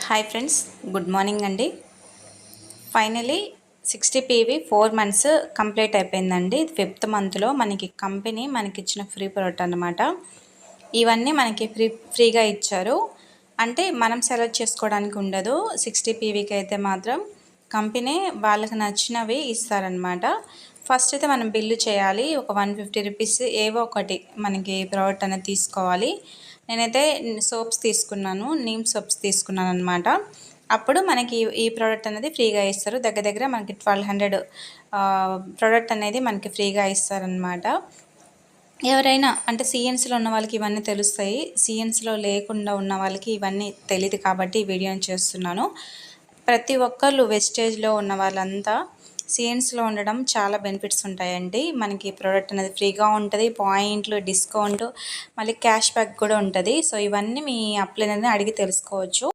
Hi friends, good morning అండి. Finally 60 PV 4 months complete అయిపోయిందండి. 5th మంత్లో మనకి కంపెనీ మనకిచ్చిన ఫ్రీ ప్రోడక్ట్ అనమాట. ఇవన్నీ మనకి ఫ్రీగా ఇచ్చారు. అంటే మనం సెలెక్ట్ చేసుకోవడానికి ఉండదు. 60 PVకి అయితే మాత్రం కంపెనీ వాళ్ళకి నచ్చినవి ఇస్తారనమాట. ఫస్ట్ అయితే మనం బిల్లు చేయాలి. ఒక 150 రూపీస్ ఏవో ఒకటి మనకి ప్రోడక్ట్ అనేది తీసుకోవాలి. నేనైతే సోప్స్ తీసుకున్నాను, నీమ్ సోప్స్ తీసుకున్నాను అనమాట. అప్పుడు మనకి ఈ ప్రోడక్ట్ అనేది ఫ్రీగా ఇస్తారు. దగ్గర దగ్గర మనకి 1200 ప్రోడక్ట్ అనేది మనకి ఫ్రీగా ఇస్తారనమాట. ఎవరైనా అంటే సిఎన్సీలో ఉన్న వాళ్ళకి ఇవన్నీ తెలుస్తాయి. సిఎన్సీలో లేకుండా ఉన్న వాళ్ళకి ఇవన్నీ తెలియదు కాబట్టి ఈ వీడియోని చేస్తున్నాను. ప్రతి ఒక్కళ్ళు వెస్టేజ్లో ఉన్న వాళ్ళంతా సిఎన్సీలో ఉండడం చాలా బెనిఫిట్స్ ఉంటాయండి. మనకి ప్రోడక్ట్ అనేది ఫ్రీగా ఉంటుంది, పాయింట్లు, డిస్కౌంట్, మళ్ళీ క్యాష్ బ్యాక్ కూడా ఉంటుంది. సో ఇవన్నీ మీ అప్లైనర్ని అడిగి తెలుసుకోవచ్చు.